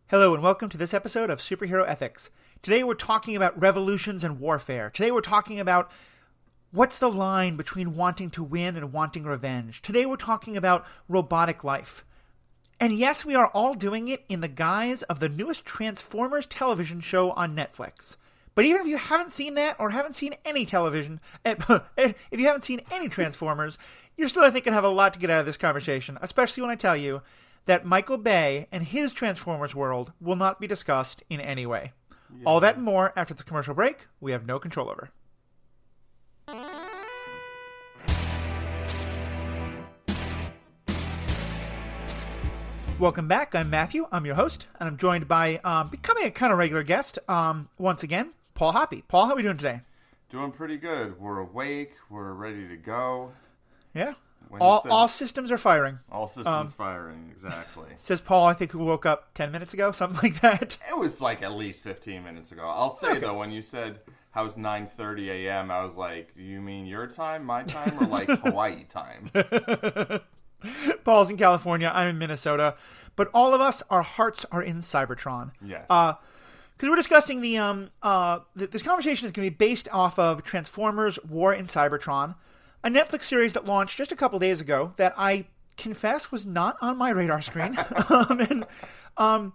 Hello and welcome to this episode of Superhero Ethics. Today we're talking about revolutions and warfare. Today we're talking about what's the line between wanting to win and wanting revenge. Today we're talking about robotic life. And yes, we are all doing it in the guise of the newest Transformers television show on Netflix. But even if you haven't seen that or haven't seen any television, if you haven't seen any Transformers, you're still, I think, going to have a lot to get out of this conversation, especially when I tell you that Michael Bay and his Transformers world will not be discussed in any way. Yeah. All that and more after this commercial break we have no control over. Welcome back. I'm Matthew. I'm your host, and I'm joined by becoming a kind of regular guest once again, Paul Hoppy. Paul, how are we doing today? Doing pretty good. We're awake. We're ready to go. Yeah. All systems are firing. All systems firing, exactly. Says Paul, I think we woke up 10 minutes ago, something like that. It was like at least 15 minutes ago. I'll say, though, when you said how's 9:30 a.m., I was like, do you mean your time, my time, or like Hawaii time? Paul's in California, I'm in Minnesota. But all of us, our hearts are in Cybertron. Yes. Because we're discussing this conversation is going to be based off of Transformers War in Cybertron, a Netflix series that launched just a couple days ago that I confess was not on my radar screen. Not one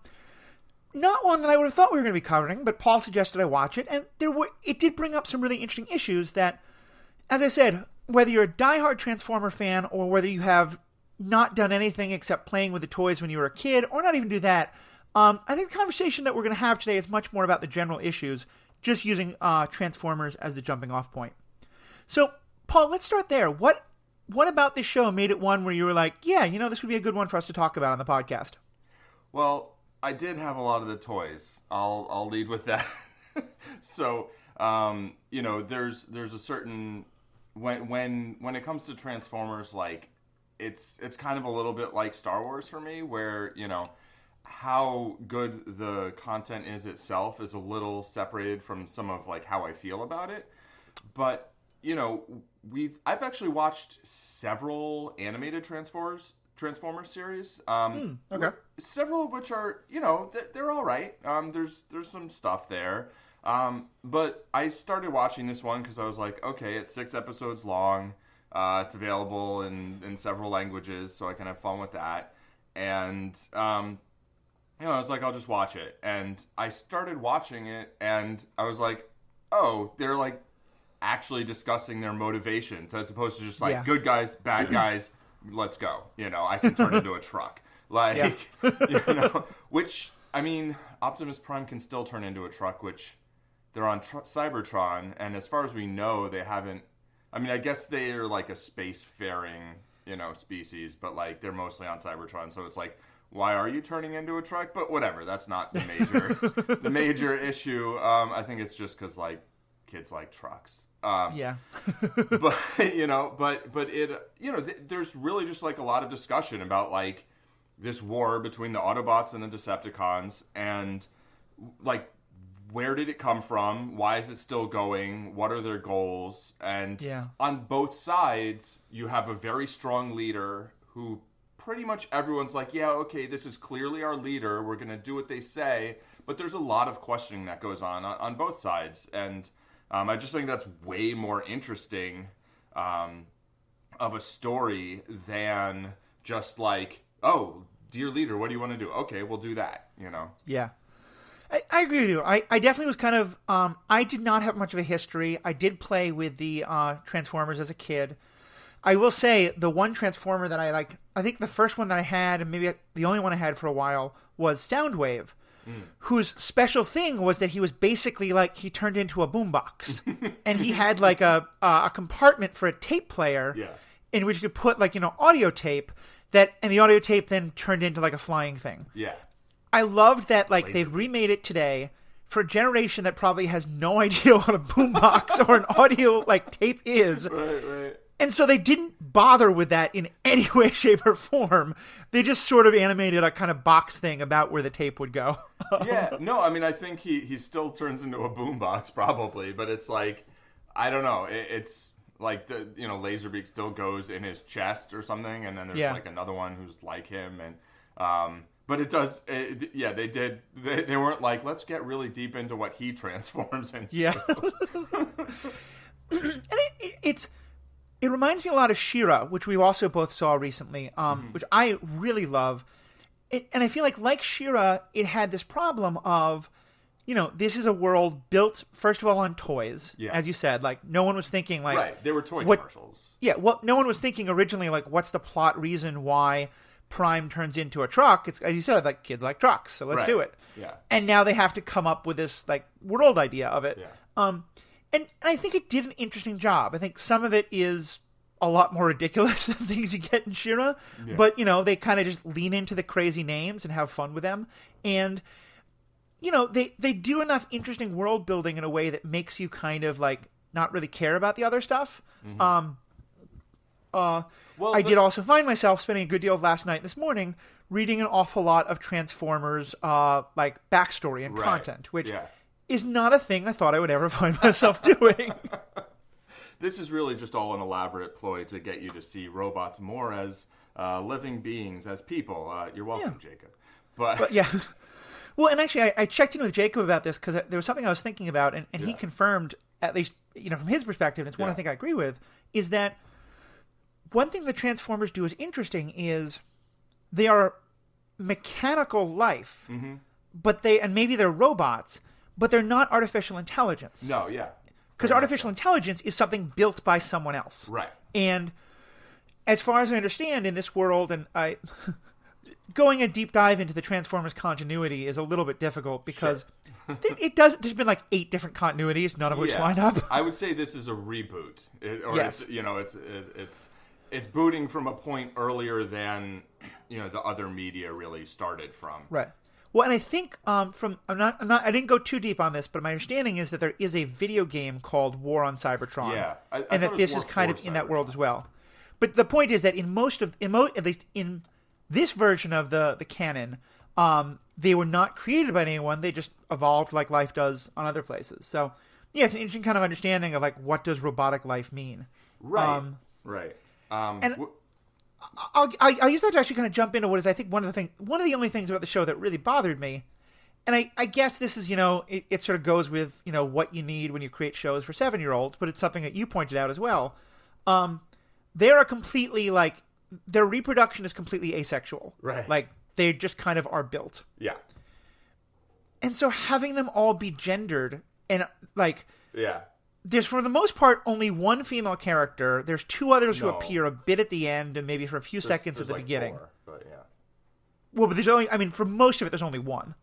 that I would have thought we were going to be covering, but Paul suggested I watch it, and it did bring up some really interesting issues that, as I said, whether you're a diehard Transformer fan or whether you have not done anything except playing with the toys when you were a kid, or not even do that, I think the conversation that we're going to have today is much more about the general issues, just using Transformers as the jumping off point. So, Paul, let's start there. What about this show made it one where you were like, yeah, this would be a good one for us to talk about on the podcast? Well, I did have a lot of the toys. I'll lead with that. So, there's a certain when it comes to Transformers, like it's kind of a little bit like Star Wars for me, where how good the content is itself is a little separated from some of like how I feel about it. But I've actually watched several animated Transformers series. Okay. Several of which are, they're all right. There's some stuff there. But I started watching this one because I was like, okay, it's 6 episodes long. It's available in several languages, so I can have fun with that. And I was like, I'll just watch it. And I started watching it, and I was like, oh, they're like actually discussing their motivations as opposed to just like good guys, bad guys, let's go. I can turn into a truck. Like, which, I mean, Optimus Prime can still turn into a truck, which they're on Cybertron. And as far as we know, they haven't, I mean, I guess they are like a space-faring, species, but like they're mostly on Cybertron. So it's like, why are you turning into a truck? But whatever, that's not the major issue. I think it's just because like kids like trucks. But there's really just like a lot of discussion about like this war between the Autobots and the Decepticons, and like where did it come from? Why is it still going? What are their goals? And on both sides, you have a very strong leader who pretty much everyone's like, yeah, okay, this is clearly our leader. We're going to do what they say. But there's a lot of questioning that goes on both sides. And I just think that's way more interesting of a story than just like, oh, dear leader, what do you want to do? Okay, we'll do that, Yeah. I agree with you. I definitely was kind of, I did not have much of a history. I did play with the Transformers as a kid. I will say the one Transformer that I think the first one that I had, and maybe the only one I had for a while, was Soundwave. Whose special thing was that he was basically like, he turned into a boombox. And he had like a compartment for a tape player in which you could put like, audio tape, and the audio tape then turned into like a flying thing. Yeah. I loved that like they've remade it today for a generation that probably has no idea what a boombox or an audio like tape is. Right. And so they didn't bother with that in any way, shape, or form. They just sort of animated a kind of box thing about where the tape would go. Yeah, no, I mean, I think he still turns into a boombox probably, but it's like, I don't know, it's like the Laserbeak still goes in his chest or something, and then there's like another one who's like him, and But it does, yeah, they did. They weren't like, let's get really deep into what he transforms into. Yeah. And it reminds me a lot of She-Ra, which we also both saw recently, which I really love. And I feel like She-Ra, it had this problem of, this is a world built, first of all, on toys, as you said. Like, no one was thinking, like... Right, they were toy commercials. Yeah, well, no one was thinking originally, like, what's the plot reason why Prime turns into a truck? It's, as you said, like, kids like trucks, so let's do it. Yeah. And now they have to come up with this, like, world idea of it. Yeah. And I think it did an interesting job. I think some of it is a lot more ridiculous than things you get in She-Ra. Yeah. But, they kind of just lean into the crazy names and have fun with them. And, they do enough interesting world building in a way that makes you kind of, like, not really care about the other stuff. Mm-hmm. I did also find myself spending a good deal of last night and this morning reading an awful lot of Transformers, like, backstory and content, which... Yeah. Is not a thing I thought I would ever find myself doing. This is really just all an elaborate ploy to get you to see robots more as living beings, as people. You're welcome, Jacob. But yeah. Well, and actually, I checked in with Jacob about this because there was something I was thinking about, and he confirmed, at least from his perspective, and it's one I think I agree with, is that one thing the Transformers do is interesting is they are mechanical life, but and maybe they're robots, but they're not artificial intelligence. No, yeah. Because artificial intelligence is something built by someone else. Right. And as far as I understand in this world, and going a deep dive into the Transformers continuity is a little bit difficult because there's been like 8 different continuities, none of which line up. I would say this is a reboot. It's booting from a point earlier than, the other media really started from. Right. Well, and I think I didn't go too deep on this, but my understanding is that there is a video game called War on Cybertron. Yeah, and that this is kind of in that world as well. But the point is that at least in this version of the canon, they were not created by anyone. They just evolved like life does on other places. So, yeah, it's an interesting kind of understanding of like what does robotic life mean. Right. Right. I'll use that to actually kind of jump into what is, I think, one of the only things about the show that really bothered me. And I guess this is, it sort of goes with, what you need when you create shows for 7-year-olds, but it's something that you pointed out as well. They're completely, like, their reproduction is completely asexual. Right. Like, they just kind of are built. Yeah. And so having them all be gendered and, like... Yeah. There's, for the most part, only one female character. There's 2 others who appear a bit at the end and maybe for a few seconds at the beginning. 4, but yeah. Well, but there's only... I mean, for most of it, there's only 1.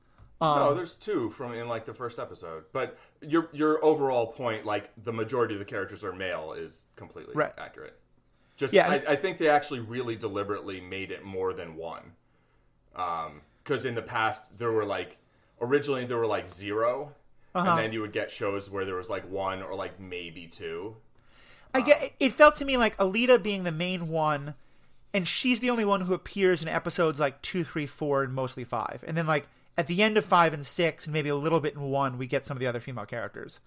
No, there's 2 in like the first episode. But your overall point, like the majority of the characters are male, is completely accurate. I think they actually really deliberately made it more than 1. Because in the past originally there were like 0. And then you would get shows where there was like 1 or like maybe 2. It felt to me like Alita being the main one, and she's the only one who appears in episodes like 2, 3, 4, and mostly 5. And then like at the end of 5 and 6, and maybe a little bit in 1, we get some of the other female characters.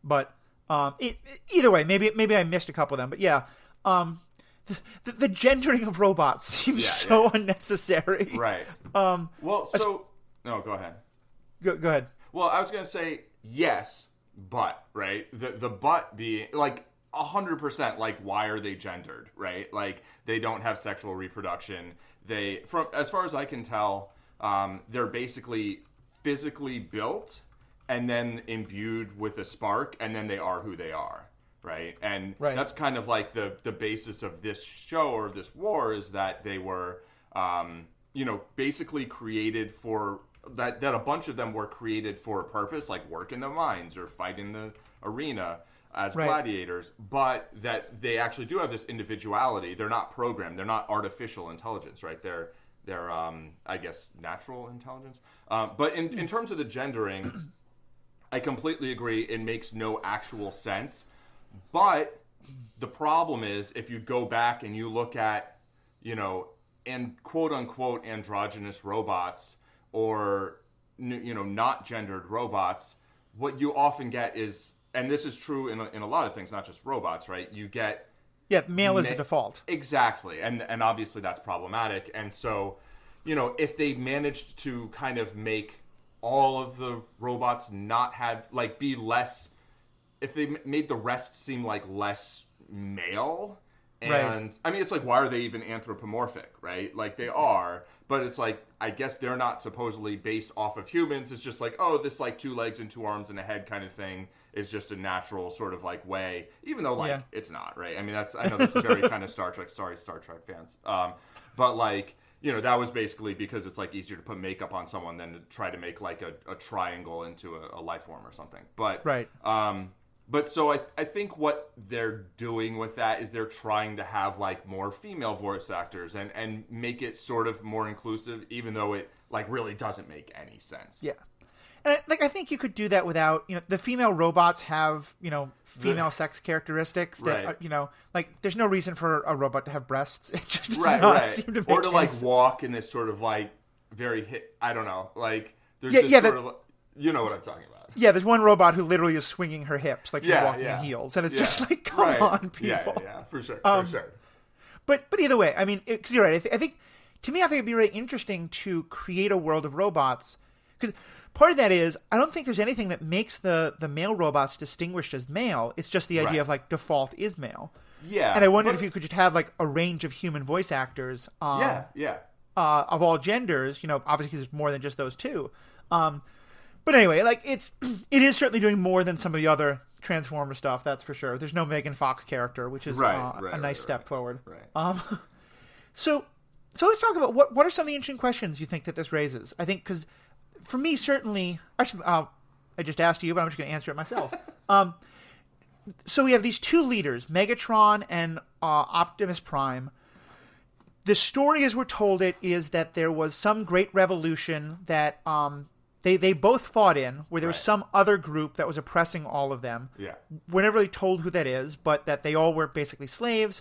But either way, maybe I missed a couple of them. But yeah, the gendering of robots seems so unnecessary. Right. No, go ahead. Go ahead. Well, I was going to say yes, but, right? The but being, like, 100%, like, why are they gendered, right? Like, they don't have sexual reproduction. As far as I can tell, they're basically physically built and then imbued with a spark, and then they are who they are, right? And that's kind of like the basis of this show or this war is that they were, basically created for... That a bunch of them were created for a purpose, like work in the mines or fight in the arena as gladiators, but that they actually do have this individuality. They're not programmed. They're not artificial intelligence, right? They're I guess, natural intelligence. But in terms of the gendering, I completely agree. It makes no actual sense. But the problem is, if you go back and you look at, and quote-unquote androgynous robots, or not gendered robots, what you often get is, and this is true in a lot of things, not just robots, right? You get male is the default. Exactly, and obviously that's problematic. And so, if they managed to kind of make all of the robots not have, like, be less, if they made the rest seem like less male. And Right. I mean, it's like, why are they even anthropomorphic, right? Like, they are, but it's like, I guess they're not supposedly based off of humans. It's just like, oh, this like 2 legs and 2 arms and a head kind of thing is just a natural sort of like way, even though like it's not, right? I mean, I know that's a very kind of Star Trek. Sorry, Star Trek fans. But like, that was basically because it's like easier to put makeup on someone than to try to make like a triangle into a life form or something. But Right. But so I think what they're doing with that is they're trying to have like more female voice actors and make it sort of more inclusive, even though it like really doesn't make any sense. Yeah. And I think you could do that without, the female robots have, female sex characteristics that, Right. like there's no reason for a robot to have breasts. It just does Right, not right. seem to make Or to any like sense. walk in this sort of like very I don't know, like there's Yeah, this yeah, sort of, you know what I'm talking about. Yeah, there's one robot who literally is swinging her hips like she's Yeah, walking yeah. in heels, and it's Yeah. just like, come Right. on, people. Yeah, for sure, sure. But either way, I mean, because you're right. I think to me, I think it'd be really interesting to create a world of robots. Because part of that is, I don't think there's anything that makes the male robots distinguished as male. It's just the idea Right. of like default is male. Yeah. And I wondered but- if you could just have like a range of human voice actors. Yeah. Of all genders, obviously because there's more than just those two. But anyway, like it is certainly doing more than some of the other Transformer stuff. That's for sure. There's no Megan Fox character, which is a nice step forward. Right. So let's talk about what are some of the interesting questions you think that this raises. I think because for me, certainly, actually, I just asked you, but I'm just going to answer it myself. So we have these two leaders, Megatron and Optimus Prime. The story, as we're told it, is that there was some great revolution that they both fought in, where there was Right. some other group that was oppressing all of them. Yeah. We're never really told who that is, but that they all were basically slaves.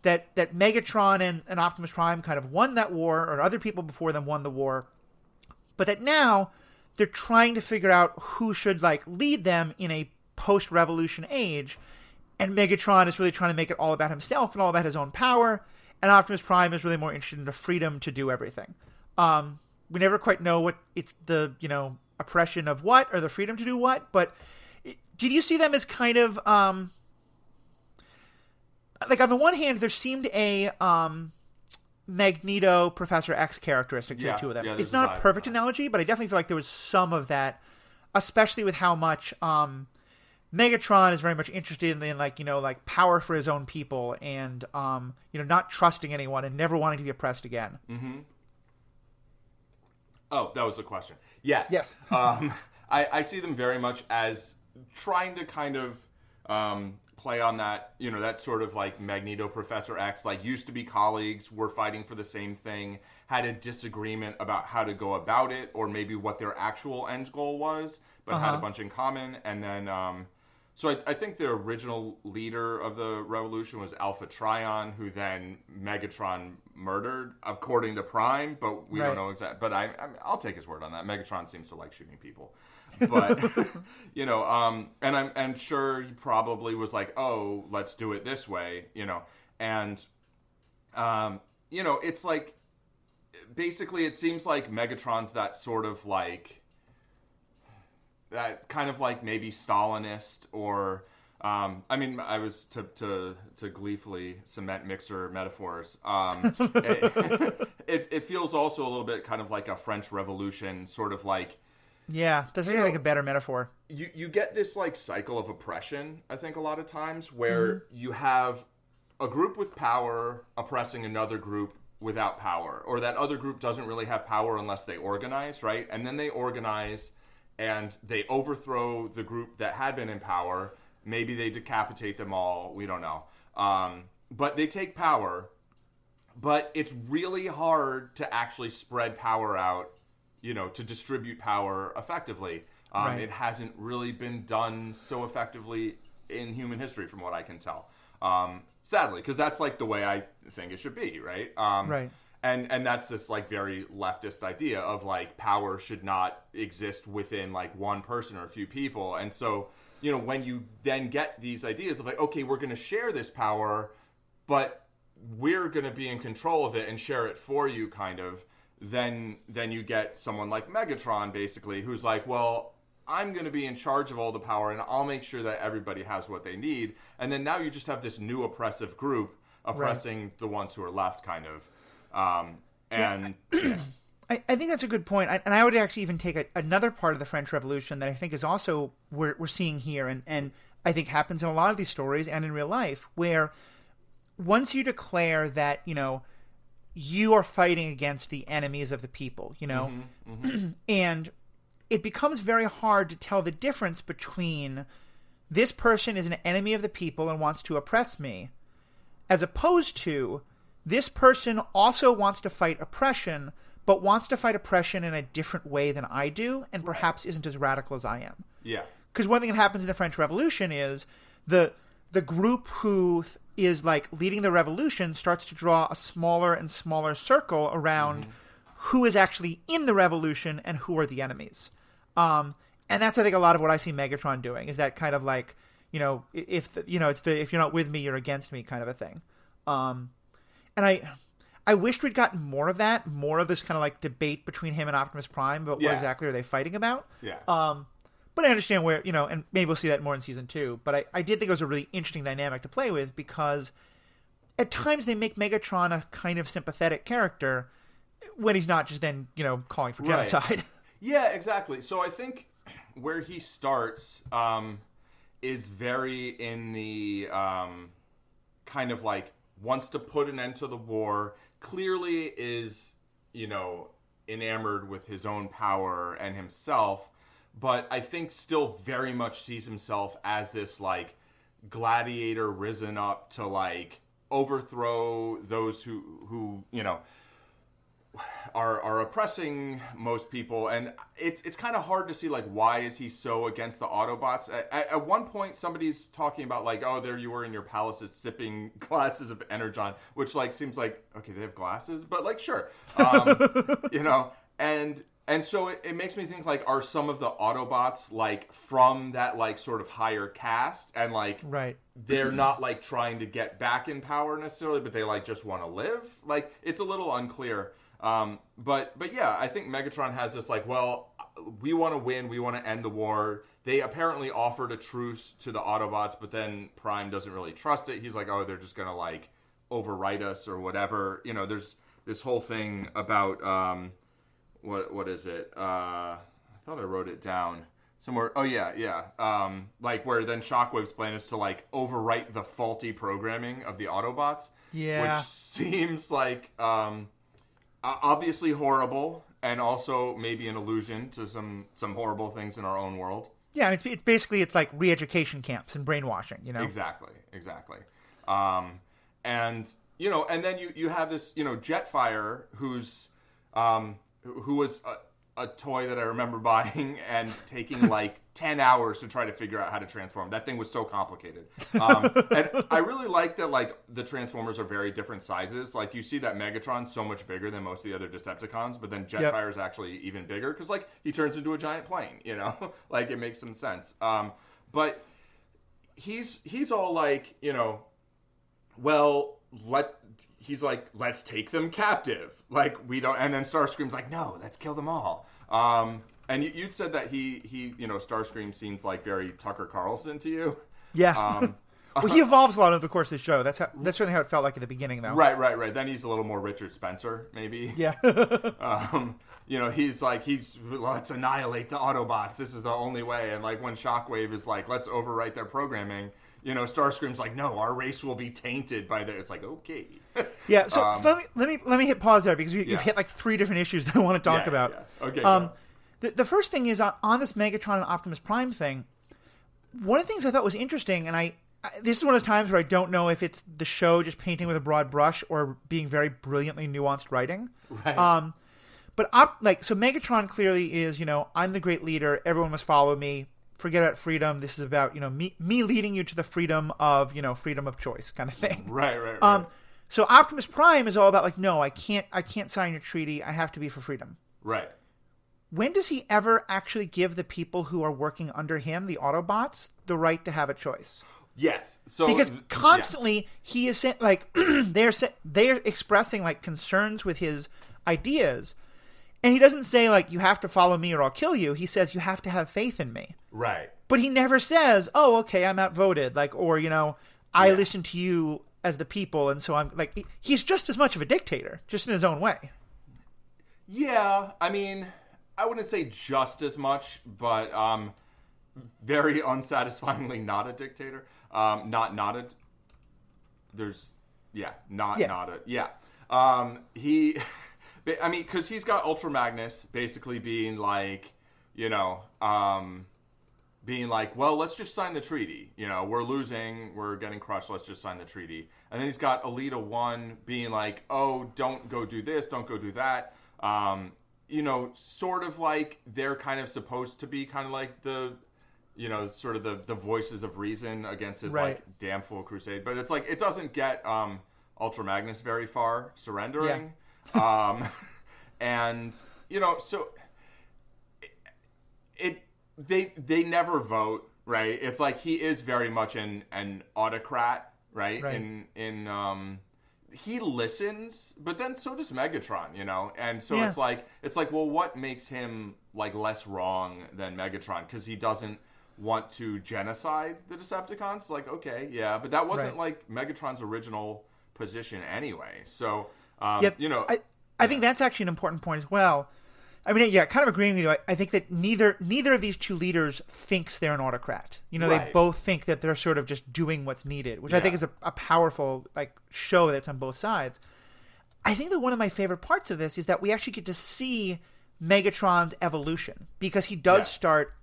That Megatron and Optimus Prime kind of won that war, or other people before them won the war. But that now they're trying to figure out who should like lead them in a post-revolution age. And Megatron is really trying to make it all about himself and all about his own power. And Optimus Prime is really more interested in the freedom to do everything. We never quite know what it's the, oppression of what or the freedom to do what. But did you see them as kind of, like on the one hand, there seemed a Magneto Professor X characteristic to the two of them. Yeah, It's not a perfect analogy, but I definitely feel like there was some of that, especially with how much Megatron is very much interested in like power for his own people and not trusting anyone and never wanting to be oppressed again. Mm-hmm. Oh, that was the question. Yes. Yes. I see them very much as trying to kind of play on that, that sort of like Magneto Professor X, like used to be colleagues, were fighting for the same thing, had a disagreement about how to go about it, or maybe what their actual end goal was, but had a bunch in common. And then, so I think the original leader of the revolution was Alpha Trion, who then Megatron murdered, according to Prime, but we don't know exactly. But I'll take his word on that. Megatron seems to like shooting people. But and I'm sure he probably was like, oh, let's do it this way, and it's like basically it seems like Megatron's that sort of like that kind of like maybe Stalinist or I was to gleefully cement mixer metaphors. It feels also a little bit kind of like a French Revolution, sort of like. Yeah, that's really like a better metaphor. You get this like cycle of oppression, I think, a lot of times, where you have a group with power oppressing another group without power, or that other group doesn't really have power unless they organize, right? And then they organize and they overthrow the group that had been in power. Maybe they decapitate them all. We don't know. But they take power. But it's really hard to actually spread power out, to distribute power effectively. Right. It hasn't really been done so effectively in human history, from what I can tell. Sadly, because that's like the way I think it should be, right? Right. And that's this like very leftist idea of like power should not exist within like one person or a few people. And so, when you then get these ideas of like, okay, we're going to share this power, but we're going to be in control of it and share it for you, kind of, then you get someone like Megatron, basically, who's like, well, I'm going to be in charge of all the power, and I'll make sure that everybody has what they need. And then now you just have this new oppressive group oppressing the ones who are left, kind of. I think that's a good point. And I would actually even take another part of the French Revolution that I think is also we're seeing here, and I think happens in a lot of these stories and in real life, where once you declare that, you are fighting against the enemies of the people, and it becomes very hard to tell the difference between this person is an enemy of the people and wants to oppress me, as opposed to this person also wants to fight oppression, but wants to fight oppression in a different way than I do, and perhaps isn't as radical as I am. Yeah. Because one thing that happens in the French Revolution is the group who is like leading the revolution starts to draw a smaller and smaller circle around who is actually in the revolution and who are the enemies. And that's, I think, a lot of what I see Megatron doing, is that kind of like, if you're not with me, you're against me kind of a thing. And I wished we'd gotten more of that, more of this kind of like debate between him and Optimus Prime about what exactly are they fighting about. Yeah. But I understand where, and maybe we'll see that more in season 2. But I did think it was a really interesting dynamic to play with, because at times they make Megatron a kind of sympathetic character when he's not just then, calling for genocide. Right. Yeah, exactly. So I think where he starts is very in the kind of like wants to put an end to the war, clearly is, enamored with his own power and himself, but I think still very much sees himself as this like gladiator risen up to like overthrow those who are oppressing most people. And it's kind of hard to see like why is he so against the Autobots. At one point somebody's talking about like, oh, there you were in your palaces sipping glasses of Energon, which like seems like, okay, they have glasses, but like sure. And so it makes me think like, are some of the Autobots like from that like sort of higher caste, and like they're not like trying to get back in power necessarily, but they like just want to live? Like it's a little unclear. But yeah, I think Megatron has this like, well, we want to win, we want to end the war. They apparently offered a truce to the Autobots, but then Prime doesn't really trust it. He's like, oh, they're just gonna like overwrite us or whatever. There's this whole thing about what is it? I thought I wrote it down somewhere. Oh yeah. Like where then Shockwave's plan is to like overwrite the faulty programming of the Autobots. Yeah. Which seems like obviously horrible, and also maybe an allusion to some horrible things in our own world. Yeah, it's basically it's like re-education camps and brainwashing. Exactly. And and then you have this Jetfire who was a toy that I remember buying and taking like 10 hours to try to figure out how to transform. That thing was so complicated. And I really like that like the Transformers are very different sizes. Like you see that Megatron's so much bigger than most of the other Decepticons, but then Jetfire is actually even bigger because like he turns into a giant plane, like it makes some sense. But he's all like, well, he's like, let's take them captive. Like we don't, and then Starscream's like, no, let's kill them all. And you'd said that he Starscream seems like very Tucker Carlson to you. Yeah. Well, he evolves a lot over the course of the show. That's certainly how it felt like at the beginning, though. Right. Then he's a little more Richard Spencer, maybe. Yeah. He's like, let's annihilate the Autobots. This is the only way. And like when Shockwave is like, let's overwrite their programming. Starscream's like, no, our race will be tainted by their. It's like, okay. Yeah. So let me hit pause there because you've hit like 3 different issues that I want to talk about. Yeah. Okay. The first thing is on this Megatron and Optimus Prime thing. One of the things I thought was interesting, and this is one of those times where I don't know if it's the show just painting with a broad brush or being very brilliantly nuanced writing. Right. So Megatron clearly is, I'm the great leader. Everyone must follow me. Forget about freedom. This is about, me leading you to the freedom of choice kind of thing. Right. So Optimus Prime is all about like, no, I can't sign your treaty. I have to be for freedom. Right. When does he ever actually give the people who are working under him, the Autobots, the right to have a choice? Yes. So because constantly he is like they're expressing like concerns with his ideas, And he doesn't say, like, you have to follow me or I'll kill you. He says, you have to have faith in me. Right. But he never says, oh, okay, I'm outvoted. Like, or, I listen to you as the people. And so I'm like, he's just as much of a dictator, just in his own way. Yeah. I mean, I wouldn't say just as much, but very unsatisfyingly not a dictator. Not a, there's, yeah, not a, yeah. He, I mean, because he's got Ultra Magnus basically being like, being like, well, let's just sign the treaty. We're losing, we're getting crushed, let's just sign the treaty. And then he's got Alita 1 being like, oh, don't go do this, don't go do that. Sort of like they're kind of supposed to be kind of like the, sort of the voices of reason against his like damn fool crusade. But it's like, it doesn't get Ultra Magnus very far surrendering. Yeah. And, so they never vote, right? It's like he is very much an autocrat, right? He listens, but then so does Megatron, and so it's like, well, what makes him like less wrong than Megatron? Because he doesn't want to genocide the Decepticons. Like, okay, yeah, but that wasn't like Megatron's original position anyway. So, I think that's actually an important point as well. I mean, yeah, kind of agreeing with you. I think that neither of these two leaders thinks they're an autocrat. They both think that they're sort of just doing what's needed, which I think is a powerful like show that's on both sides. I think that one of my favorite parts of this is that we actually get to see Megatron's evolution, because he does start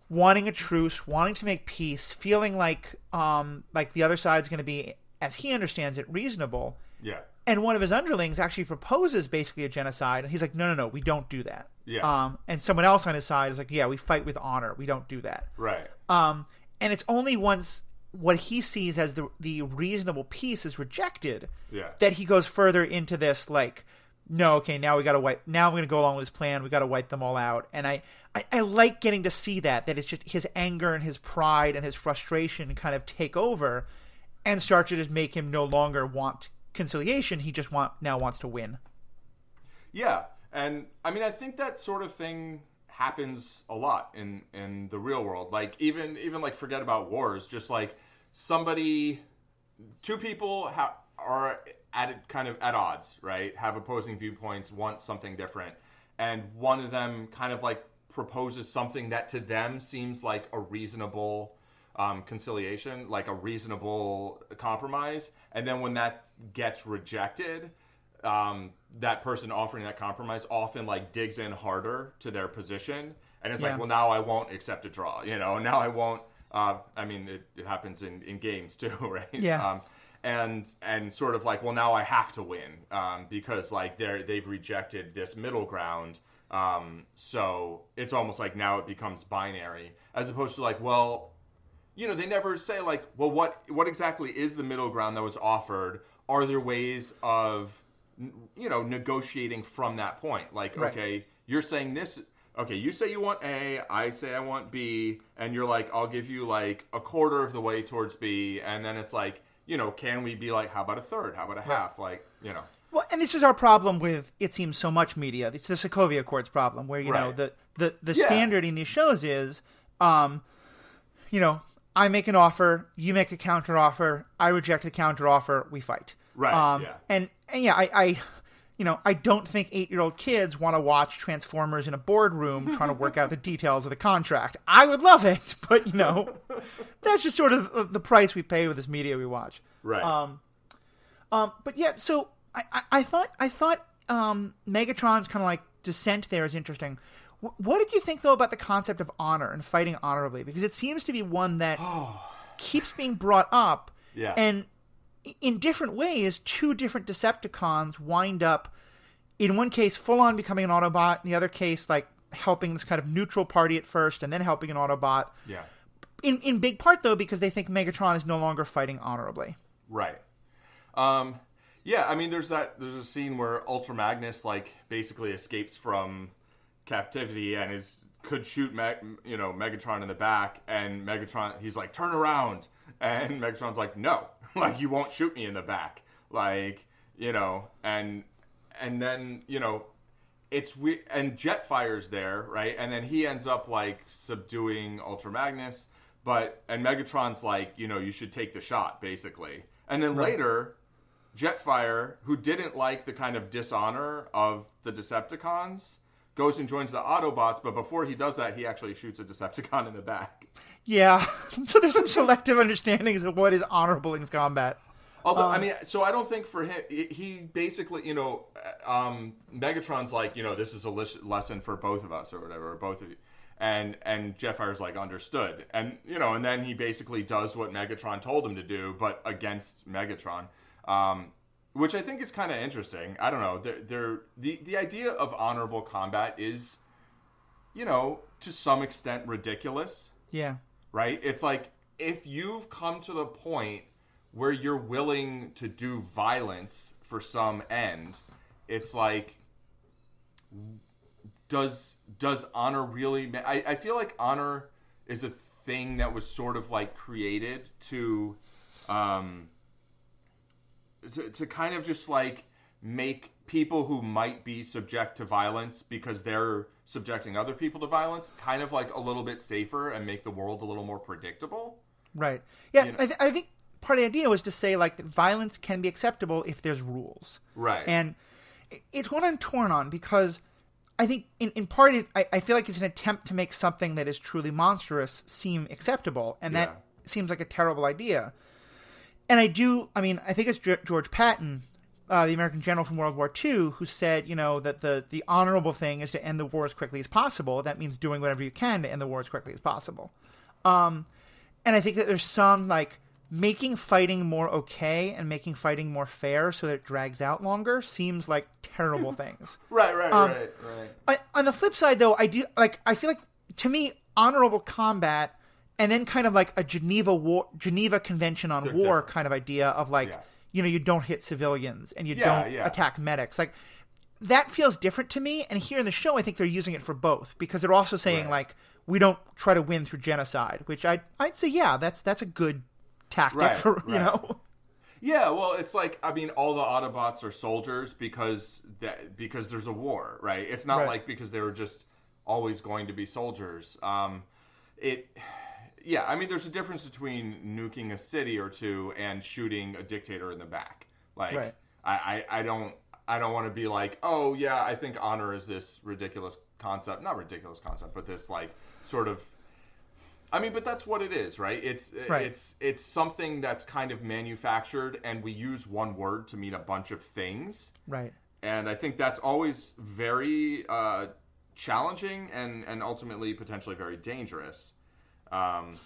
wanting a truce, wanting to make peace, feeling like the other side's going to be, as he understands it, reasonable. Yeah. And one of his underlings actually proposes basically a genocide, and he's like, no, we don't do that. Yeah. And someone else on his side is like, yeah, we fight with honor. We don't do that. Right. And it's only once what he sees as the reasonable peace is rejected that he goes further into this, like, no, okay, now we got to wipe. Now we're going to go along with his plan. We got to wipe them all out. And I like getting to see that it's just his anger and his pride and his frustration kind of take over and start to just make him no longer want conciliation. He just now wants to win. Yeah, and I mean, I think that sort of thing happens a lot in the real world. Like even like, forget about wars. Just like two people are kind of at odds, right? Have opposing viewpoints, want something different, and one of them kind of like proposes something that to them seems like a reasonable conciliation, like a reasonable compromise, and then when that gets rejected, that person offering that compromise often like digs in harder to their position, and it's like, well, now I won't accept a draw, now I won't. I mean, it happens in games too, right? Yeah. And sort of like, well, now I have to win because like they've rejected this middle ground. So it's almost like now it becomes binary, as opposed to like, well, they never say like, well, what exactly is the middle ground that was offered? Are there ways of, negotiating from that point? Like, okay, you're saying this. Okay, you say you want A, I say I want B, and you're like, I'll give you like a quarter of the way towards B, and then it's like, can we be like, how about a third? How about a half? Like, Well, and this is our problem with, it seems, so much media. It's the Sokovia Accords problem, where, the standard in these shows is, I make an offer, you make a counter offer, I reject the counter offer, we fight. Right. And I don't think 8-year-old kids want to watch Transformers in a boardroom trying to work out the details of the contract. I would love it, but that's just sort of the price we pay with this media we watch. Right. But yeah, so I thought Megatron's kind of like dissent there is interesting. What did you think, though, about the concept of honor and fighting honorably? Because it seems to be one that keeps being brought up. Yeah. And in different ways, two different Decepticons wind up, in one case, full-on becoming an Autobot. In the other case, like, helping this kind of neutral party at first and then helping an Autobot. Yeah. In big part, though, because they think Megatron is no longer fighting honorably. Right. Yeah, I mean, there's a scene where Ultra Magnus, like, basically escapes from captivity and could shoot Megatron in the back, and Megatron, he's like, turn around, and Megatron's like, no, like, you won't shoot me in the back, like, and then it's weird, and Jetfire's there, right? And then he ends up like subduing Ultra Magnus, and Megatron's like, you should take the shot, basically. And then later, Jetfire, who didn't like the kind of dishonor of the Decepticons, goes and joins the Autobots, but before he does that, he actually shoots a Decepticon in the back. Yeah, so there's some selective understandings of what is honorable in combat. Although, so I don't think for him, he basically, Megatron's like, this is a lesson for both of us or whatever, or both of you. And Jetfire's like, understood. And, and then he basically does what Megatron told him to do, but against Megatron, which I think is kind of interesting. I don't know. The idea of honorable combat is, to some extent ridiculous. Yeah. Right? It's like, if you've come to the point where you're willing to do violence for some end, it's like, does honor really... I feel like honor is a thing that was sort of like created to kind of just like make people who might be subject to violence because they're subjecting other people to violence kind of like a little bit safer and make the world a little more predictable. Right. Yeah, I think part of the idea was to say, like, that violence can be acceptable if there's rules. Right. And it's what I'm torn on, because I think, in part, I feel like it's an attempt to make something that is truly monstrous seem acceptable, and that seems like a terrible idea. And I think it's George Patton, the American general from World War II, who said, that the honorable thing is to end the war as quickly as possible. That means doing whatever you can to end the war as quickly as possible. And I think that there's some, like, making fighting more okay and making fighting more fair so that it drags out longer seems like terrible things. Right. On the flip side, though, I feel like, to me, honorable combat and then kind of like a Geneva Convention on War different. Kind of idea of like, you don't hit civilians and you don't attack medics. Like, that feels different to me. And here in the show, I think they're using it for both, because they're also saying like, we don't try to win through genocide, which I'd say, that's a good tactic for, Yeah, well, it's like, all the Autobots are soldiers because there's a war, right? It's not like because they were just always going to be soldiers. There's a difference between nuking a city or two and shooting a dictator in the back. Like, I don't want to be like, oh yeah, I think honor is this ridiculous concept. Not ridiculous concept, but this like sort of. But that's what it is, right? It's something that's kind of manufactured, and we use one word to mean a bunch of things. Right. And I think that's always very challenging and ultimately potentially very dangerous. There's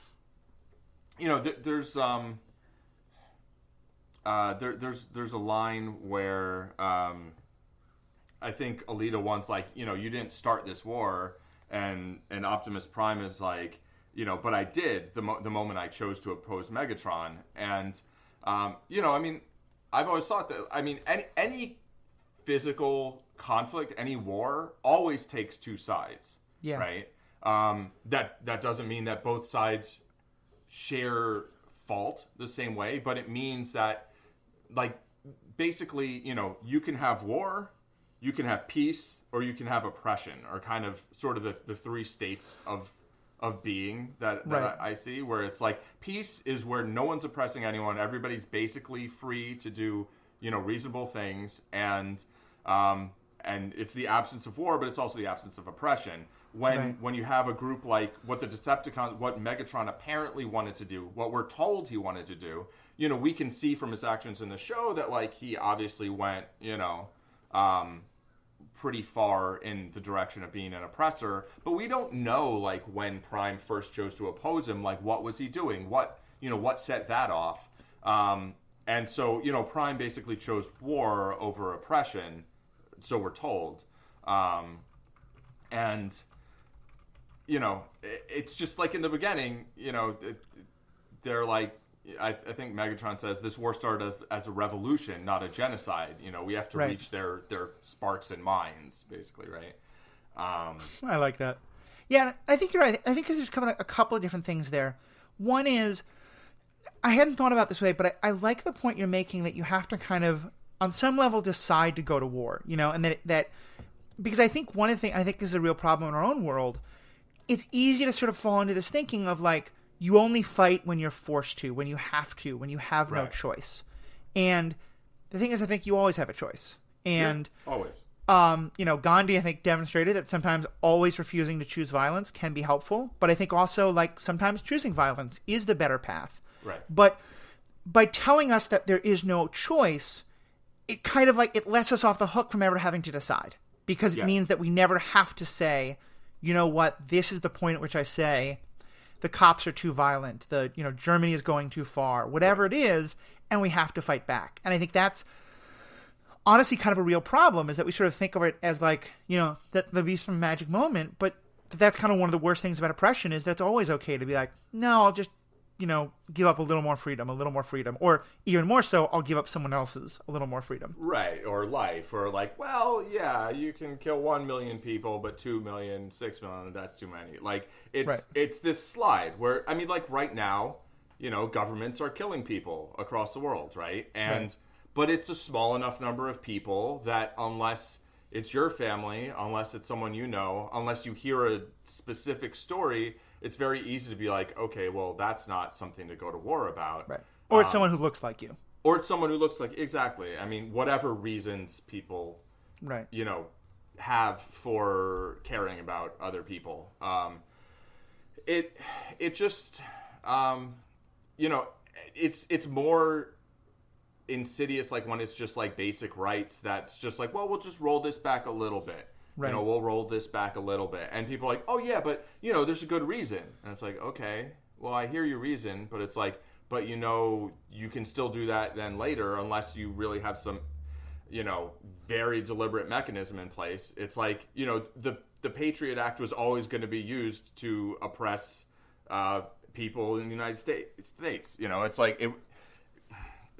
a line where I think Alita once like, you didn't start this war, and Optimus Prime is like, but I did the moment I chose to oppose Megatron. And, I've always thought that, any physical conflict, any war, always takes two sides. Yeah. Right? That doesn't mean that both sides share fault the same way, but it means that, like, basically, you can have war, you can have peace, or you can have oppression, or kind of sort of the three states of being that I see, where it's like peace is where no one's oppressing anyone, everybody's basically free to do reasonable things, and it's the absence of war, but it's also the absence of oppression. When you have a group like what Megatron apparently wanted to do, what we're told he wanted to do, we can see from his actions in the show that like he obviously went pretty far in the direction of being an oppressor, but we don't know like when Prime first chose to oppose him, like what was he doing, what set that off, and so Prime basically chose war over oppression, so we're told, and it's just like in the beginning, they're like, I think Megatron says this war started as a revolution, not a genocide. We have to reach their sparks and minds, basically, right? I like that. Yeah, I think you're right. I think there's kind of a couple of different things there. One is, I hadn't thought about this way, but I like the point you're making that you have to kind of, on some level, decide to go to war, and that because I think one of the things I think is a real problem in our own world. It's easy to sort of fall into this thinking of like you only fight when you're forced to, when you have to, when you have no choice. And the thing is, I think you always have a choice. And always. Gandhi, I think, demonstrated that sometimes always refusing to choose violence can be helpful. But I think also, like, sometimes choosing violence is the better path. Right. But by telling us that there is no choice, it kind of like, it lets us off the hook from ever having to decide. Because it means that we never have to say, you know what, this is the point at which I say the cops are too violent, Germany is going too far, whatever it is, and we have to fight back. And I think that's honestly kind of a real problem, is that we sort of think of it as like, that the beast from a magic moment, but that's kind of one of the worst things about oppression is that it's always okay to be like, no, I'll just, give up a little more freedom, or even more so, I'll give up someone else's a little more freedom. Right, or life, or like, well, yeah, you can kill 1 million people, but 2 million, 6 million, that's too many. Like, it's this slide where, I mean, like right now, governments are killing people across the world, right? But it's a small enough number of people that unless it's your family, unless it's someone you know, unless you hear a specific story, it's very easy to be like, okay, well, that's not something to go to war about. Right. Or it's someone who looks like you. Or it's someone who looks like, exactly. I mean, whatever reasons people, have for caring about other people. It just, it's more insidious, like when it's just like basic rights that's just like, well, we'll just roll this back a little bit. Right. We'll roll this back a little bit. And people are like, oh yeah, but there's a good reason. And it's like, okay, well, I hear your reason, but it's like, but you can still do that then later unless you really have some, very deliberate mechanism in place. It's like, the Patriot Act was always going to be used to oppress people in the United States. It's like,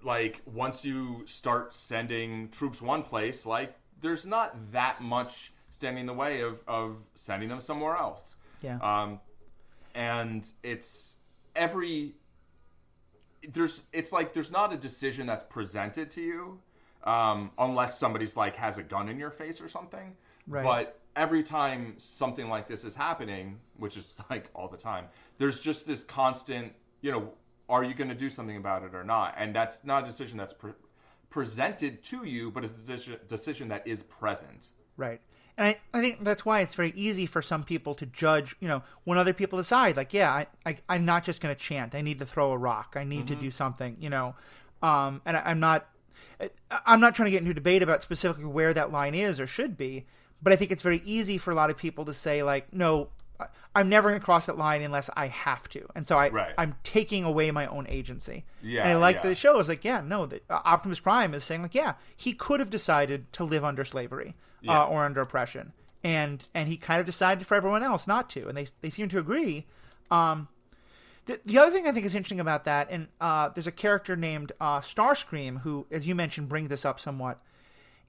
like once you start sending troops one place, like there's not that much standing in the way of sending them somewhere else. Yeah. And it's like there's not a decision that's presented to you unless somebody's like has a gun in your face or something. Right. But every time something like this is happening, which is like all the time, there's just this constant, are you going to do something about it or not? And that's not a decision that's presented to you, but it's a decision that is present. Right. And I think that's why it's very easy for some people to judge, when other people decide, like, yeah, I'm not just going to chant. I need to throw a rock. I need to do something, and I'm not trying to get into a debate about specifically where that line is or should be, but I think it's very easy for a lot of people to say, like, no, I'm never going to cross that line unless I have to. And so I'm taking away my own agency. Yeah, and I like the show is like, Optimus Prime is saying, like, yeah, he could have decided to live under slavery or under oppression. And he kind of decided for everyone else not to. And they seem to agree. The other thing I think is interesting about that, and there's a character named Starscream who, as you mentioned, brings this up somewhat,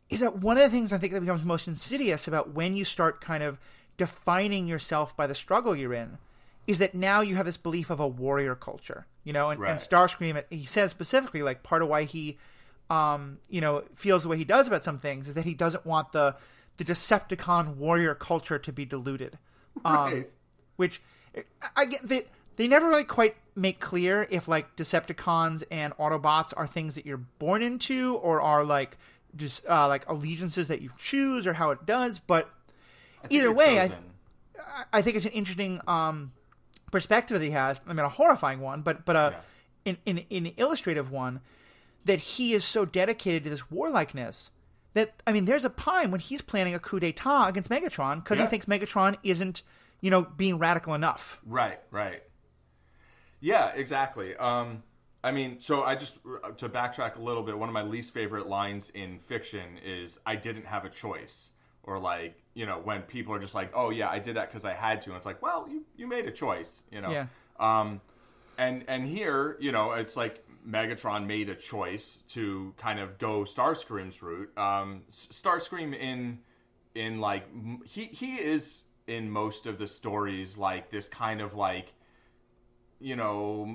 is that one of the things I think that becomes most insidious about when you start kind of defining yourself by the struggle you're in is that now you have this belief of a warrior culture, and Starscream, he says specifically, like, part of why he, feels the way he does about some things is that he doesn't want the Decepticon warrior culture to be diluted. Right. Which, I get, they never really quite make clear if, like, Decepticons and Autobots are things that you're born into or are, like, just, like, allegiances that you choose or how it does, but either way, I think it's an interesting perspective that he has. I mean, a horrifying one, but an illustrative one, that he is so dedicated to this warlikeness that, I mean, there's a time when he's planning a coup d'etat against Megatron because he thinks Megatron isn't, being radical enough. Right. Yeah, exactly. I mean, so to backtrack a little bit, one of my least favorite lines in fiction is, I didn't have a choice. Or like, when people are just like, oh yeah, I did that because I had to. And it's like, well, you made a choice, Yeah. And here, it's like Megatron made a choice to kind of go Starscream's route. Starscream in like, he is in most of the stories like this kind of like,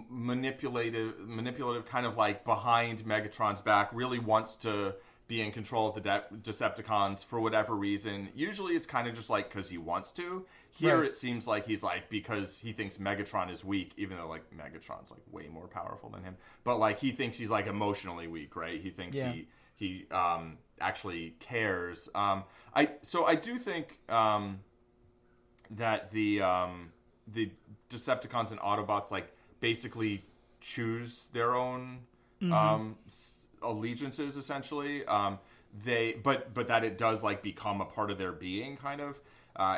manipulative kind of like behind Megatron's back, really wants to be in control of the Decepticons for whatever reason. Usually it's kind of just like because he wants to. Here Right. it seems like he's like because he thinks Megatron is weak, even though like Megatron's like way more powerful than him. But like he thinks he's like emotionally weak, right? He thinks Yeah. he actually cares. I do think that the Decepticons and Autobots like basically choose their own allegiances essentially. But that it does like become a part of their being kind of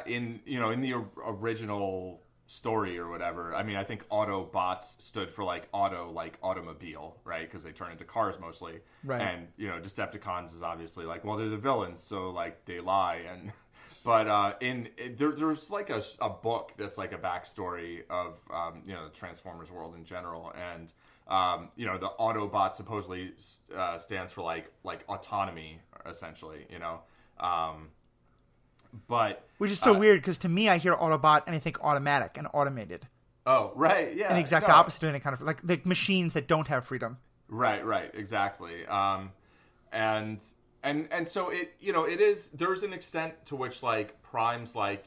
in the original story or whatever. I mean, I think Autobots stood for like automobile, right? Because they turn into cars mostly. Right. And Decepticons is obviously like, well, they're the villains, so like they lie. And but there's like a book that's like a backstory of the Transformers world in general, and the Autobot supposedly stands for like autonomy essentially, but Which is so weird because to me, I hear Autobot and I think automatic and automated. Oh, right, yeah. And the exact opposite of any kind of like machines that don't have freedom. Right, exactly. And so it is. There's an extent to which like Prime's like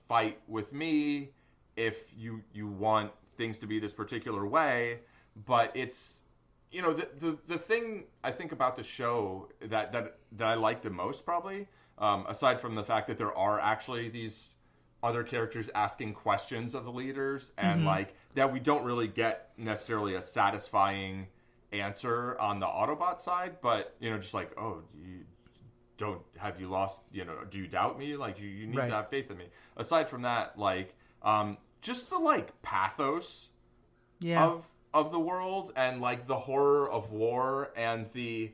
fight with me if you want things to be this particular way, but it's the thing I think about the show that I like the most probably. Aside from the fact that there are actually these other characters asking questions of the leaders and like that we don't really get necessarily a satisfying answer on the Autobot side, but just like, oh, have you lost, do you doubt me? Like you need Right. to have faith in me. Aside from that, like just the like pathos Yeah. of the world and like the horror of war and the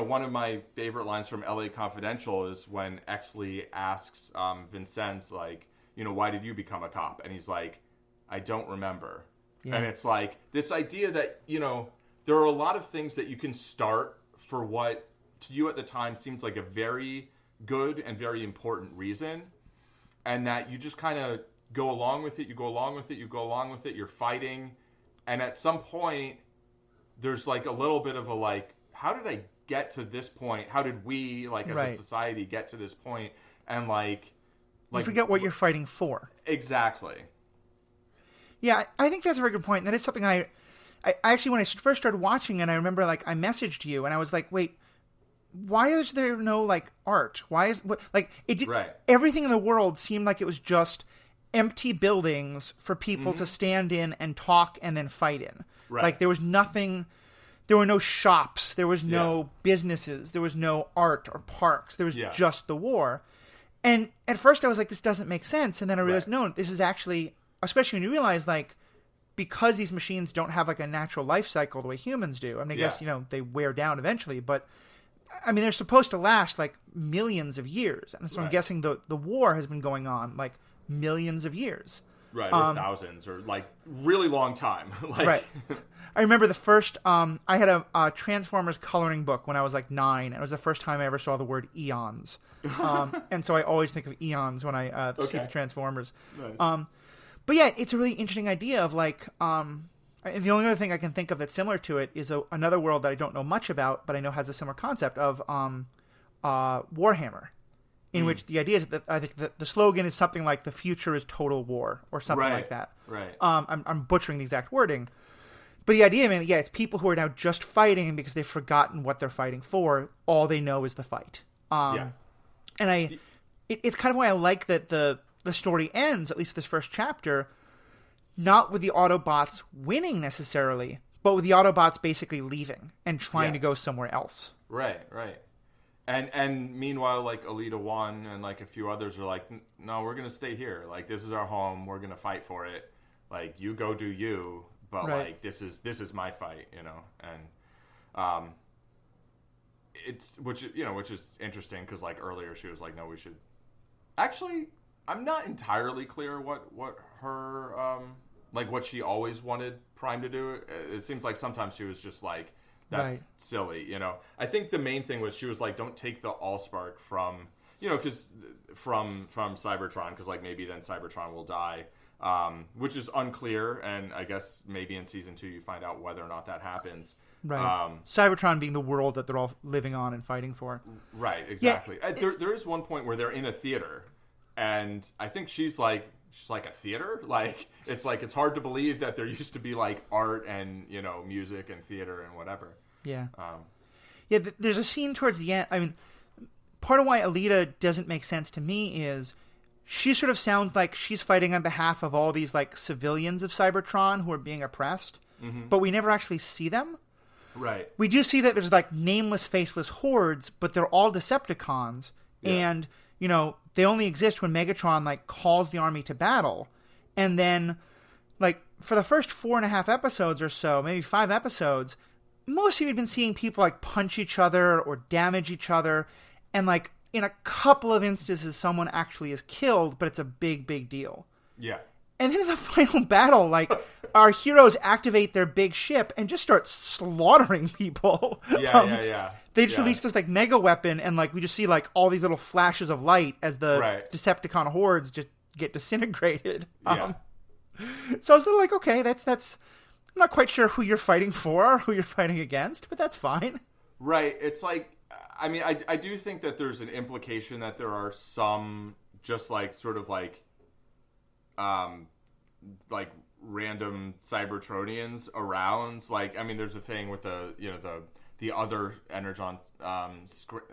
one of my favorite lines from LA Confidential is when Exley asks Vincennes, like, why did you become a cop? And he's like, I don't remember. Yeah. And it's like this idea that, there are a lot of things that you can start for what to you at the time seems like a very good and very important reason. And that you just kind of go along with it. You go along with it. You go along with it. You're fighting. And at some point, there's like a little bit of a like, how did I get to this point? How did we, like, as Right. a society get to this point? And like You forget what you're fighting for. Exactly. Yeah, I think that's a very good point. And that is something I actually, when I first started watching it, I remember like I messaged you and I was like, wait, why is there no like art? Why is like it did Right. everything in the world seemed like it was just empty buildings for people to stand in and talk and then fight in. Right. Like there was nothing. There were no shops. There was no businesses. There was no art or parks. There was just the war. And at first I was like, this doesn't make sense. And then I realized, no, this is actually, especially when you realize, like, because these machines don't have, like, a natural life cycle the way humans do. I mean, I guess, they wear down eventually. But, I mean, they're supposed to last, like, millions of years. And so I'm guessing the war has been going on, like, millions of years. Right, or thousands, or, like, really long time. Like... Right. I remember the first, I had a Transformers coloring book when I was like 9, and it was the first time I ever saw the word eons. And so I always think of eons when I see the Transformers. Nice. But yeah, it's a really interesting idea of like, and the only other thing I can think of that's similar to it is another world that I don't know much about, but I know has a similar concept of Warhammer, in which the idea is that I think the slogan is something like "the future is total war" or something like that. Right. I'm butchering the exact wording. But the idea, man, it's people who are now just fighting because they've forgotten what they're fighting for. All they know is the fight. And it's kind of why I like that the story ends, at least this first chapter, not with the Autobots winning necessarily, but with the Autobots basically leaving and trying to go somewhere else. Right. And meanwhile, like Alita 1 and like a few others are like, no, we're gonna stay here. Like this is our home. We're gonna fight for it. Like you go do you. But like this is my fight, and it's which is interesting because like earlier she was like, no, we should. Actually, I'm not entirely clear what her like what she always wanted Prime to do. It seems like sometimes she was just like, that's silly, I think the main thing was she was like, don't take the Allspark from because from Cybertron, because like maybe then Cybertron will die. which is unclear. And I guess maybe in season 2 you find out whether or not that happens. Right. Cybertron being the world that they're all living on and fighting for. Right, exactly. Yeah, there is one point where they're in a theater, and I think she's like a theater? Like, it's hard to believe that there used to be, like, art and, you know, music and theater and whatever. Yeah. Yeah, there's a scene towards the end. I mean, part of why Alita doesn't make sense to me is she sort of sounds like she's fighting on behalf of all these, like, civilians of Cybertron who are being oppressed, but we never actually see them. Right. We do see that there's, like, nameless, faceless hordes, but they're all Decepticons, and, you know, they only exist when Megatron, like, calls the army to battle, and then, like, for the first 4.5 episodes or so, maybe 5 episodes, mostly we've been seeing people, like, punch each other or damage each other, and, like, in a couple of instances, someone actually is killed, but it's a big, big deal. Yeah. And then in the final battle, like, our heroes activate their big ship and just start slaughtering people. Yeah. They just released this, like, mega weapon, and, like, we just see, like, all these little flashes of light as the Decepticon hordes just get disintegrated. Yeah. So I was a little like, okay, that's. I'm not quite sure who you're fighting for or who you're fighting against, but that's fine. Right. It's like, I mean, I do think that there's an implication that there are some just, like, sort of, like random Cybertronians around. Like, I mean, there's a thing with the other Energon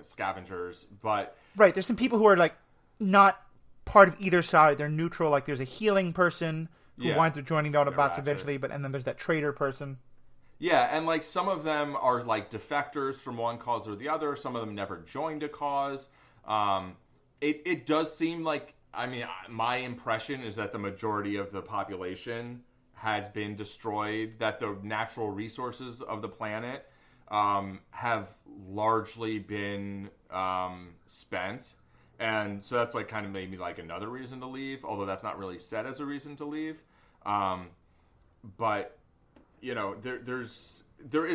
scavengers, but right, there's some people who are, like, not part of either side. They're neutral. Like, there's a healing person who winds up joining the Autobots eventually, and then there's that traitor person. Yeah, and, like, some of them are, like, defectors from one cause or the other. Some of them never joined a cause. It does seem like, I mean, my impression is that the majority of the population has been destroyed, that the natural resources of the planet have largely been spent. And so that's, like, kind of maybe, like, another reason to leave, although that's not really set as a reason to leave. But, you know, there is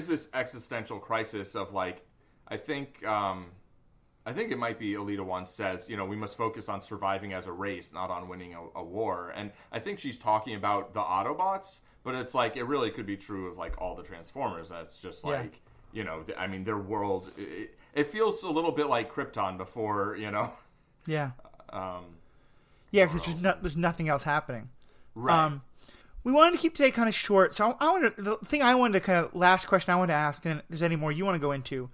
this existential crisis of, like, I think it might be Alita once says, you know, we must focus on surviving as a race, not on winning a war. And I think she's talking about the Autobots, but it's like, it really could be true of, like, all the Transformers. That's just like, you know, I mean, their world, it feels a little bit like Krypton before, you know. Yeah. Because there's nothing else happening. Right. We wanted to keep today kind of short, so last question I wanted to ask, and if there's any more you want to go into.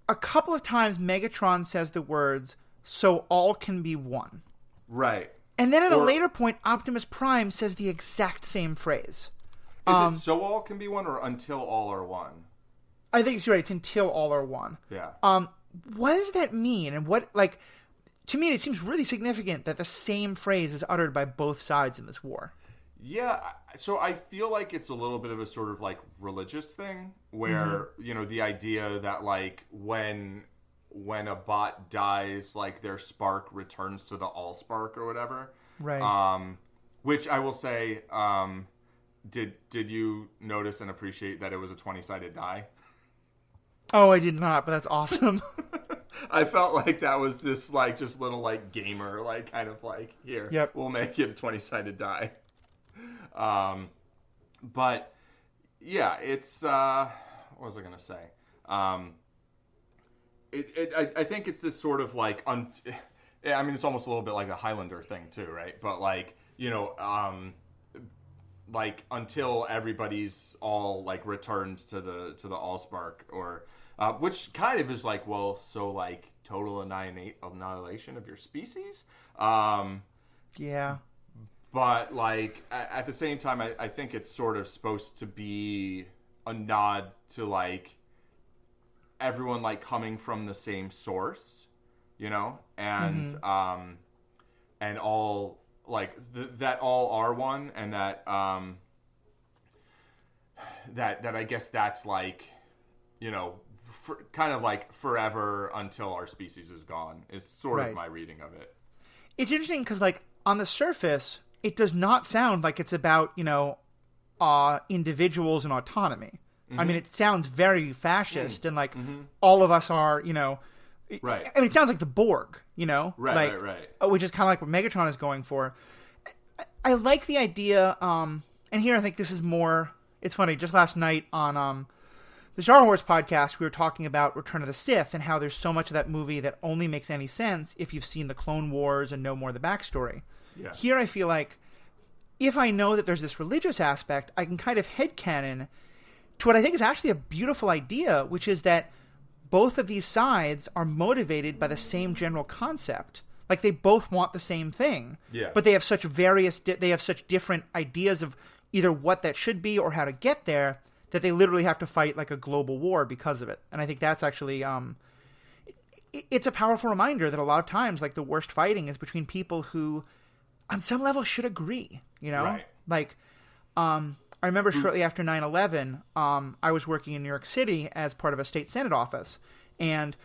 A couple of times Megatron says the words, "so all can be one." Right. And then at a later point, Optimus Prime says the exact same phrase. Is it "so all can be one" or "until all are one"? I think it's right. It's "until all are one." Yeah. What does that mean? And what, like, to me, it seems really significant that the same phrase is uttered by both sides in this war. Yeah, so I feel like it's a little bit of a sort of, like, religious thing where, you know, the idea that, like, when a bot dies, like, their spark returns to the Allspark or whatever. Right. Which I will say, did you notice and appreciate that it was a 20-sided die? Oh, I did not, but that's awesome. I felt like that was this, like, just little, like, gamer, like, kind of like, here, we'll make it a 20-sided die. But yeah, it's, what was I going to say? I think it's this sort of, like, I mean, it's almost a little bit like a Highlander thing too, right? But, like, you know, like, until everybody's all, like, returned to the Allspark, or, which kind of is like, well, so, like, total annihilation of your species? Yeah. But, like, at the same time, I think it's sort of supposed to be a nod to, like, everyone, like, coming from the same source, you know? And, and all, like, that all are one, and that, that I guess that's, like, you know, kind of like forever until our species is gone, is sort of my reading of it. It's interesting because, like, on the surface, it does not sound like it's about, you know, individuals and autonomy. I mean, it sounds very fascist and, like, all of us are, you know... Right. I mean, it sounds like the Borg, you know? Right. Which is kind of like what Megatron is going for. I like the idea, and here I think this is more, it's funny, just last night on the Star Wars podcast, we were talking about Return of the Sith and how there's so much of that movie that only makes any sense if you've seen the Clone Wars and know more of the backstory. Yeah. Here I feel like if I know that there's this religious aspect, I can kind of headcanon to what I think is actually a beautiful idea, which is that both of these sides are motivated by the same general concept. Like, they both want the same thing. Yeah. But they have such they have such different ideas of either what that should be or how to get there that they literally have to fight like a global war because of it. And I think that's actually, it's a powerful reminder that a lot of times, like, the worst fighting is between people who, on some level, should agree, you know? Right. Like, I remember shortly after 9/11, I was working in New York City as part of a state senate office. And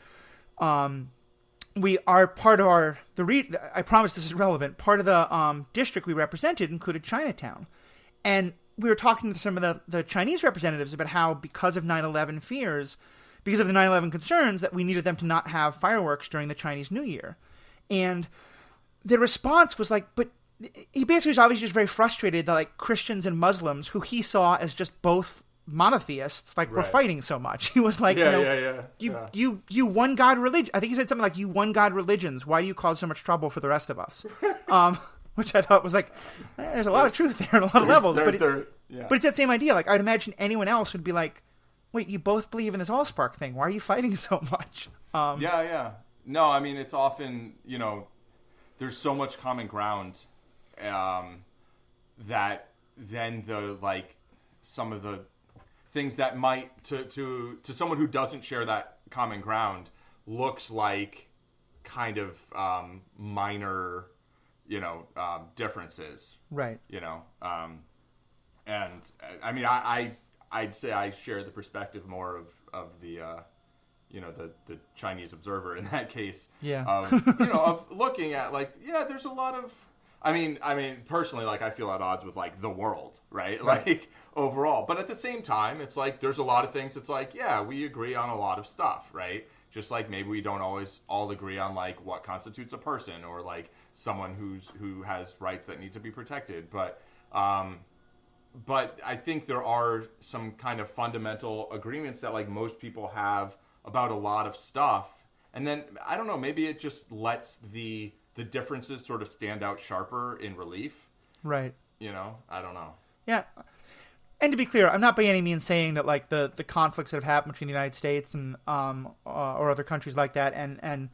we are part of I promise this is relevant, part of the district we represented included Chinatown. And we were talking to some of the Chinese representatives about how, because of 9/11 fears, because of the 9/11 concerns, that we needed them to not have fireworks during the Chinese New Year. And the response was like, but he basically was obviously just very frustrated that, like, Christians and Muslims, who he saw as just both monotheists, like, were fighting so much. He was like, you one God religion. I think he said something like, you one God religions. Why do you cause so much trouble for the rest of us? Which I thought was like, there's a lot of truth there on a lot of levels. But it's that same idea. Like, I'd imagine anyone else would be like, wait, you both believe in this Allspark thing. Why are you fighting so much? No, I mean, it's often, you know, there's so much common ground that then some of the things that might, to someone who doesn't share that common ground, looks like kind of minor, differences. Right. And I mean, I'd say I share the perspective more of the the Chinese observer in that case. Yeah. Of looking at, like, there's a lot of, I mean, personally, like, I feel at odds with, like, the world, right? Like, overall. But at the same time, it's like, there's a lot of things, it's like, we agree on a lot of stuff, right? Just like maybe we don't always all agree on, like, what constitutes a person, or, like, someone who has rights that need to be protected. But I think there are some kind of fundamental agreements that, like, most people have about a lot of stuff. And then, I don't know, maybe it just lets the differences sort of stand out sharper in relief. Right. I don't know. Yeah. And to be clear, I'm not by any means saying that, like, the conflicts that have happened between the United States and or other countries like that and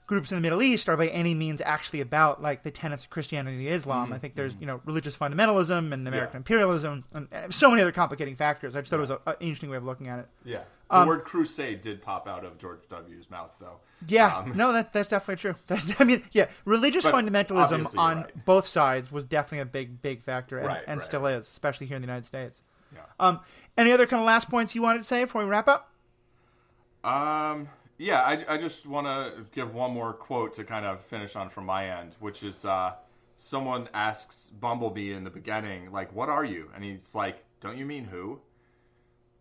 groups in the Middle East are by any means actually about, like, the tenets of Christianity and Islam. Mm-hmm. I think there's, religious fundamentalism and American imperialism and so many other complicating factors. I just thought it was an interesting way of looking at it. Yeah. The word crusade did pop out of George W.'s mouth, though. Yeah. No, that's definitely true. Religious fundamentalism on both sides was definitely a big factor and still is, especially here in the United States. Yeah. Any other kind of last points you wanted to say before we wrap up? I just want to give one more quote to kind of finish on from my end, which is someone asks Bumblebee in the beginning, like, what are you? And he's like, don't you mean who?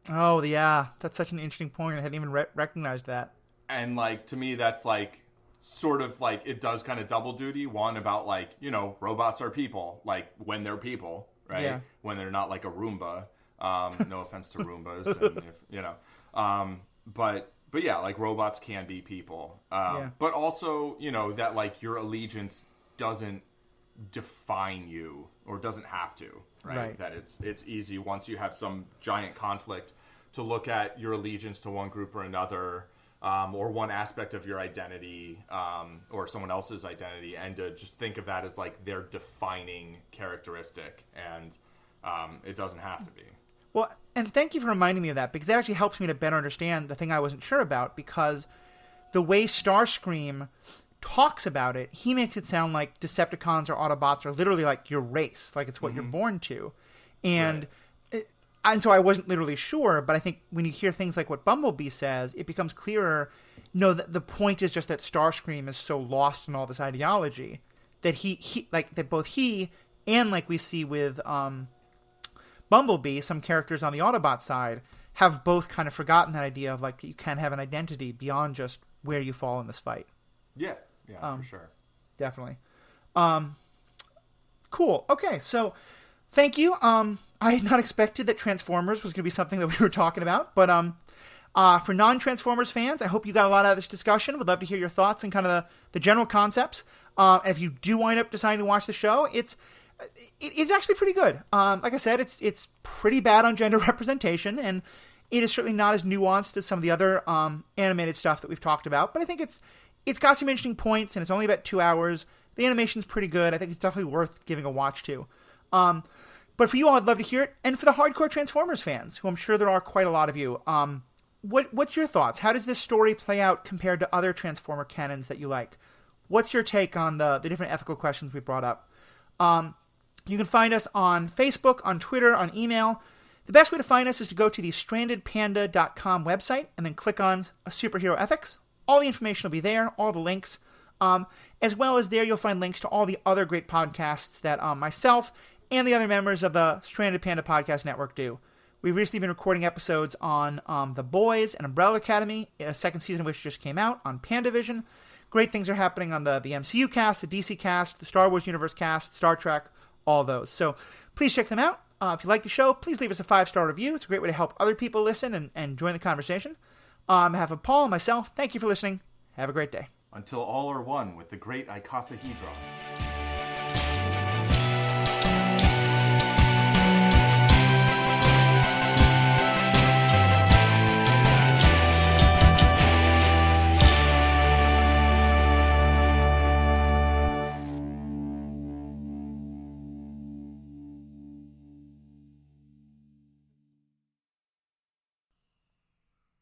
Oh, yeah. That's such an interesting point. I hadn't even recognized that. And, like, to me, that's, like, sort of, like, it does kind of double duty. One, about, like, robots are people, like, when they're people, right? Yeah. When they're not, like, a Roomba. No offense to Roombas. And but yeah, like, robots can be people. But also, that, like, your allegiance doesn't define you, or doesn't have to, right? That it's easy once you have some giant conflict to look at your allegiance to one group or another, or one aspect of your identity, or someone else's identity, and to just think of that as, like, their defining characteristic, and it doesn't have to be. Well, and thank you for reminding me of that, because that actually helps me to better understand the thing I wasn't sure about, because the way Starscream talks about it, he makes it sound like Decepticons or Autobots are literally like your race, like it's what you're born to. And and so I wasn't literally sure, but I think when you hear things like what Bumblebee says, it becomes clearer. No, that the point is just that Starscream is so lost in all this ideology that he like that both he and, like we see with Bumblebee, some characters on the Autobot side have both kind of forgotten that idea of, like, you can have an identity beyond just where you fall in this fight. Yeah, for sure. Definitely. Cool. Okay, so thank you. I had not expected that Transformers was going to be something that we were talking about, but for non-Transformers fans, I hope you got a lot out of this discussion. Would love to hear your thoughts and kind of the general concepts. And if you do wind up deciding to watch the show, it's actually pretty good. Like I said, it's pretty bad on gender representation, and it is certainly not as nuanced as some of the other animated stuff that we've talked about. But I think it's got some interesting points, and it's only about 2 hours. The animation's pretty good. I think it's definitely worth giving a watch to. But for you all, I'd love to hear it. And for the hardcore Transformers fans, who I'm sure there are quite a lot of you, what's your thoughts? How does this story play out compared to other Transformer canons that you like? What's your take on the different ethical questions we brought up? You can find us on Facebook, on Twitter, on email. The best way to find us is to go to the strandedpanda.com website and then click on Superhero Ethics. All the information will be there, all the links. As well as there, you'll find links to all the other great podcasts that myself and the other members of the Stranded Panda Podcast Network do. We've recently been recording episodes on The Boys and Umbrella Academy, a second season of which just came out, on PandaVision. Great things are happening on the MCU cast, the DC cast, the Star Wars Universe cast, Star Trek, all those. So please check them out. If you like the show, please leave us a 5-star review. It's a great way to help other people listen and join the conversation. On behalf of Paul and myself, thank you for listening. Have a great day. Until all are one with the great icosahedron.